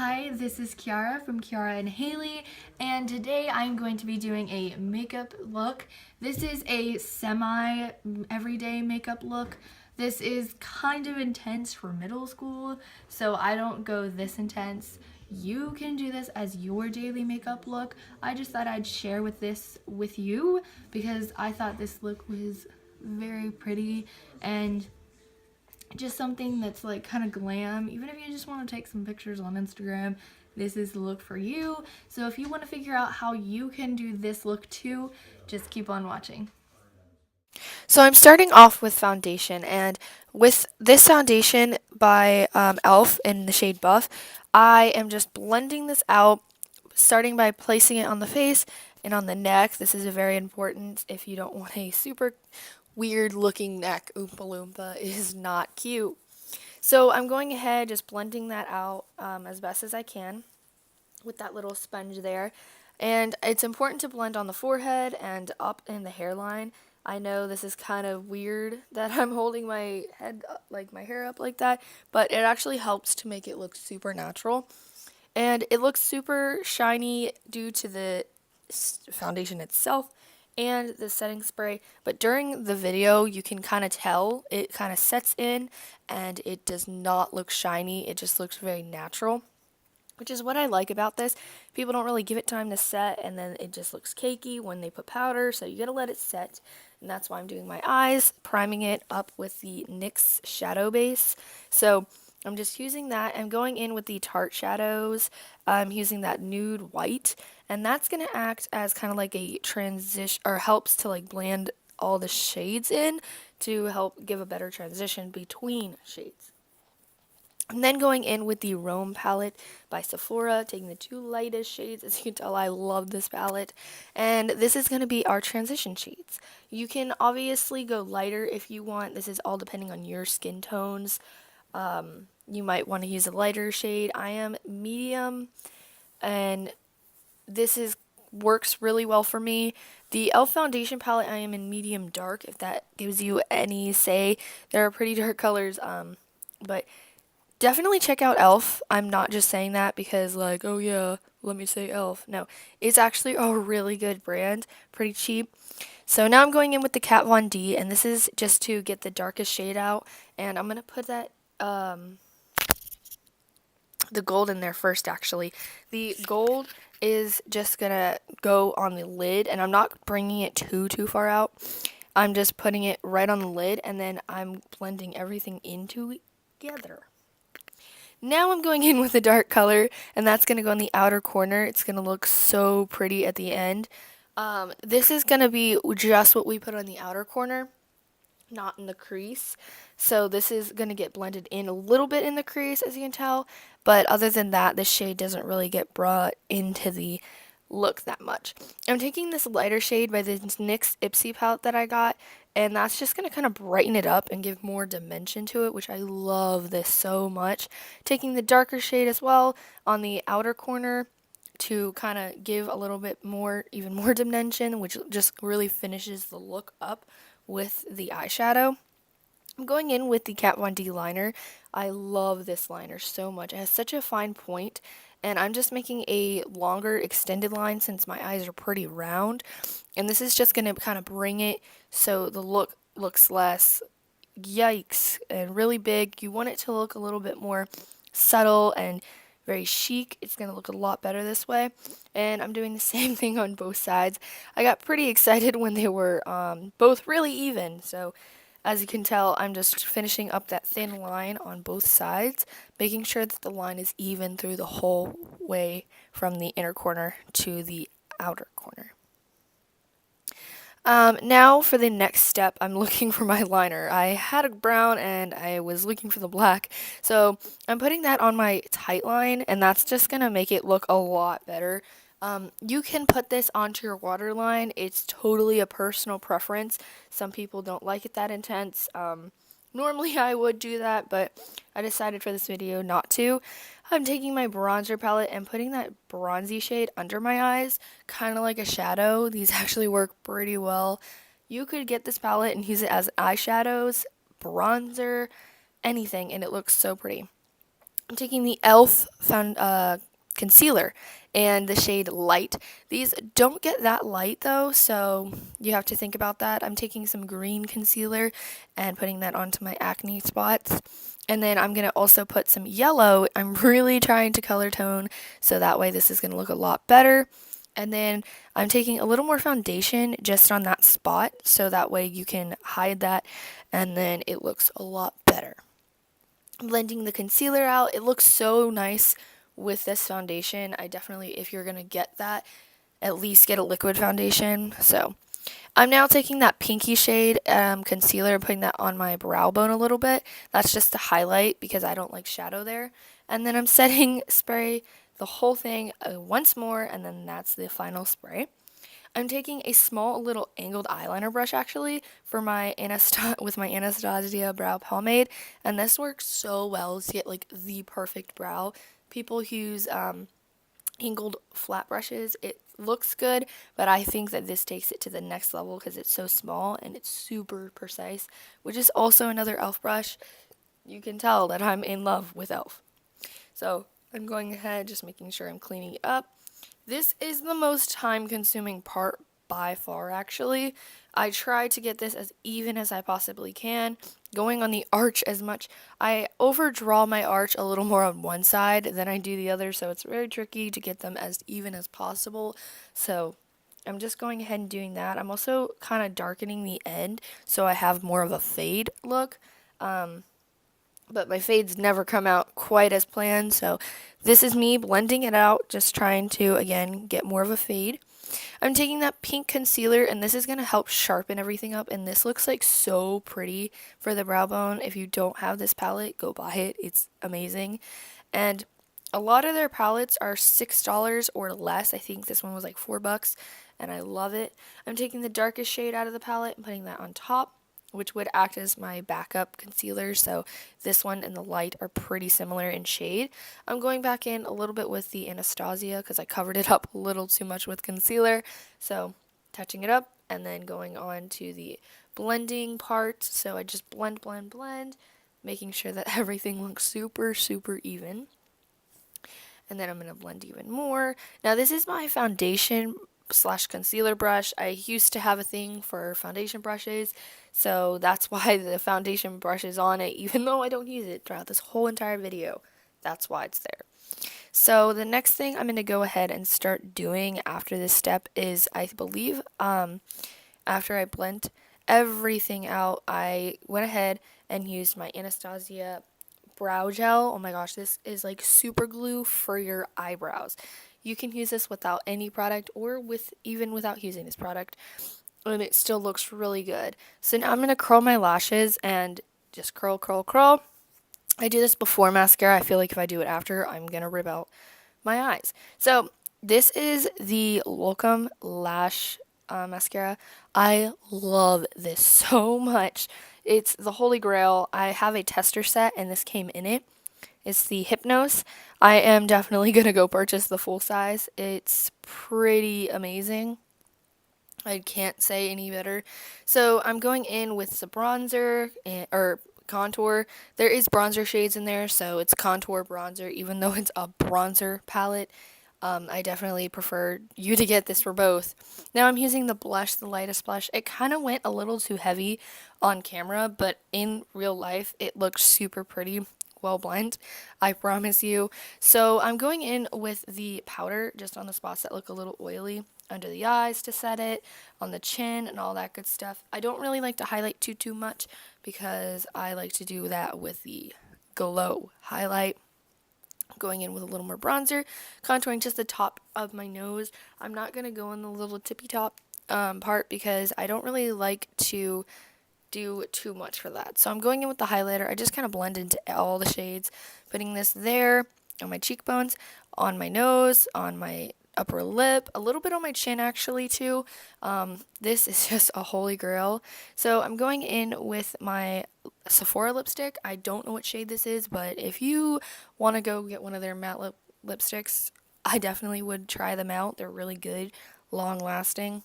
Hi, this is Kiara from Kiara&Haleigh, and today I'm going to be doing a makeup look. This is a semi-everyday makeup look. This is kind of intense for middle school, so I don't go this intense. You can do this as your daily makeup look. I just thought I'd share this with you because I thought this look was very pretty and just something that's like kind of glam. Even if you just want to take some pictures on Instagram, this is the look for you. So if you want to figure out how you can do this look too, just keep on watching. So I'm starting off with foundation, and with this foundation by e.l.f. in the shade Buff, I am just blending this out, starting by placing it on the face and on the neck. This is very important if you don't want a super weird looking neck. Oompa Loompa is not cute. So I'm going ahead just blending that out as best as I can with that little sponge there. And it's important to blend on the forehead and up in the hairline. I know this is kind of weird that I'm holding my head up, like my hair up like that, but it actually helps to make it look super natural. And it looks super shiny due to the foundation itself and the setting spray. But during the video, you can kind of tell it kind of sets in and it does not look shiny. It just looks very natural, which is what I like about this. People don't really give it time to set, and then it just looks cakey when they put powder, so you gotta let it set. And that's why I'm doing my eyes, priming it up with the NYX shadow base. So I'm just using that. I'm going in with the Tarte shadows. I'm using that nude white, and that's gonna act as kind of like a transition, or helps to like blend all the shades in to help give a better transition between shades. I'm then going in with the Rome palette by Sephora, taking the two lightest shades. As you can tell, I love this palette. And this is going to be our transition shades. You can obviously go lighter if you want. This is all depending on your skin tones. You might want to use a lighter shade. I am medium, and this is works really well for me. The e.l.f. foundation palette, I am in medium dark, if that gives you any say. There are pretty dark colors, but definitely check out e.l.f. I'm not just saying that because, like, oh yeah, let me say e.l.f. No, it's actually a really good brand, pretty cheap. So now I'm going in with the Kat Von D, and this is just to get the darkest shade out. And I'm gonna put that the gold in there first. Actually, the gold is just gonna go on the lid, and I'm not bringing it too far out. I'm just putting it right on the lid, and then I'm blending everything into together. Now I'm going in with a dark color, and that's going to go in the outer corner. It's going to look so pretty at the end. This is going to be just what we put on the outer corner, not in the crease. So this is going to get blended in a little bit in the crease, as you can tell. But other than that, the shade doesn't really get brought into the look that much. I'm taking this lighter shade by this NYX Ipsy palette that I got, and that's just going to kind of brighten it up and give more dimension to it, which I love this so much. Taking the darker shade as well on the outer corner to kind of give a little bit more, even more dimension, which just really finishes the look up with the eyeshadow. I'm going in with the Kat Von D liner. I love this liner so much. It has such a fine point, and I'm just making a longer extended line since my eyes are pretty round. And this is just going to kind of bring it so the look looks less yikes and really big. You want it to look a little bit more subtle and very chic. It's going to look a lot better this way. And I'm doing the same thing on both sides. I got pretty excited when they were both really even. So as you can tell, I'm just finishing up that thin line on both sides, making sure that the line is even through the whole way from the inner corner to the outer corner. Now for the next step, I'm looking for my liner. I had a brown and I was looking for the black. So I'm putting that on my tight line, and that's just going to make it look a lot better. You can put this onto your waterline. It's totally a personal preference. Some people don't like it that intense. Normally I would do that, but I decided for this video not to. I'm taking my bronzer palette and putting that bronzy shade under my eyes, kind of like a shadow. These actually work pretty well. You could get this palette and use it as eyeshadows, bronzer, anything, and it looks so pretty. I'm taking the e.l.f. Concealer and the shade Light. These don't get that light though, so you have to think about that. I'm taking some green concealer and putting that onto my acne spots. And then I'm going to also put some yellow. I'm really trying to color tone, so that way this is going to look a lot better. And then I'm taking a little more foundation just on that spot, so that way you can hide that, and then it looks a lot better. Blending the concealer out. It looks so nice with this foundation. I definitely, if you're going to get that, at least get a liquid foundation. So I'm now taking that pinky shade concealer and putting that on my brow bone a little bit. That's just to highlight because I don't like shadow there. And then I'm setting spray the whole thing once more, and then that's the final spray. I'm taking a small little angled eyeliner brush actually for my with my Anastasia brow pomade, and this works so well to get like the perfect brow. People use angled flat brushes. It looks good, but I think that this takes it to the next level because it's so small and it's super precise, which is also another e.l.f. brush. You can tell that I'm in love with e.l.f. So I'm going ahead, just making sure I'm cleaning it up. This is the most time consuming part by far, actually. I try to get this as even as I possibly can, going on the arch as much. I overdraw my arch a little more on one side than I do the other, so it's very tricky to get them as even as possible. So I'm just going ahead and doing that. I'm also kind of darkening the end so I have more of a fade look. But my fades never come out quite as planned, so this is me blending it out, just trying to, again, get more of a fade. I'm taking that pink concealer, and this is going to help sharpen everything up, and this looks like so pretty for the brow bone. If you don't have this palette, go buy it. It's amazing. And a lot of their palettes are $6 or less. I think this one was like $4, and I love it. I'm taking the darkest shade out of the palette and putting that on top, which would act as my backup concealer. So this one and the light are pretty similar in shade. I'm going back in a little bit with the Anastasia because I covered it up a little too much with concealer. So touching it up and then going on to the blending part. So I just blend, making sure that everything looks super, super even. And then I'm going to blend even more. Now this is my foundation slash concealer brush. I used to have a thing for foundation brushes, so that's why the foundation brush is on it, even though I don't use it throughout this whole entire video. That's why it's there. So the next thing I'm going to go ahead and start doing after this step is, I believe, after I blend everything out, I went ahead and used my Anastasia brow gel. Oh my gosh, this is like super glue for your eyebrows. You can use this without any product or even without using this product, and it still looks really good. So now I'm going to curl my lashes and just curl, curl, curl. I do this before mascara. I feel like if I do it after, I'm going to rip out my eyes. So this is the Locum Lash mascara. I love this so much. It's the holy grail. I have a tester set, and this came in it. It's the Hypnos. I am definitely going to go purchase the full size. It's pretty amazing. I can't say any better. So I'm going in with the bronzer or contour. There is bronzer shades in there, so it's contour bronzer, even though it's a bronzer palette. I definitely prefer you to get this for both. Now I'm using the blush, the lightest blush. It kind of went a little too heavy on camera, but in real life, it looks super pretty. Well blend, I promise you. So I'm going in with the powder just on the spots that look a little oily, under the eyes to set it, on the chin and all that good stuff. I don't really like to highlight too much because I like to do that with the glow highlight. Going in with a little more bronzer, contouring just the top of my nose. I'm not going to go in the little tippy top part because I don't really like to do too much for that. So I'm going in with the highlighter. I just kind of blend into all the shades, putting this there on my cheekbones, on my nose, on my upper lip, a little bit on my chin actually too. This is just a holy grail. So I'm going in with my Sephora lipstick. I don't know what shade this is, but if you want to go get one of their matte lipsticks, I definitely would try them out. They're really good, long lasting.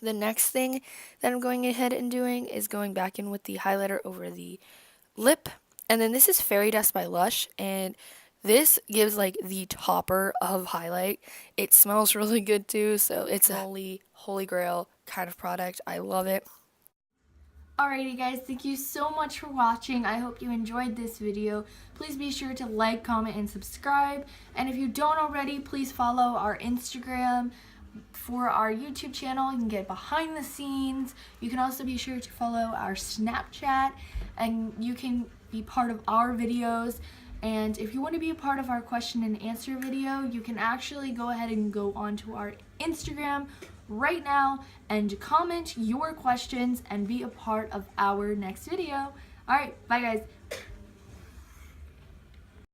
The next thing that I'm going ahead and doing is going back in with the highlighter over the lip And then this is Fairy Dust by Lush, and this gives like the topper of highlight. It smells really good too, so it's a holy grail kind of product. I love it. Alrighty guys, thank you so much for watching. I hope you enjoyed this video. Please be sure to like, comment, and subscribe. And if you don't already, please follow our Instagram for our YouTube channel. You can get behind the scenes. You can also be sure to follow our Snapchat, and you can be part of our videos. And if you want to be a part of our question and answer video, you can actually go ahead and go onto our Instagram right now and comment your questions and be a part of our next video. Alright, bye guys.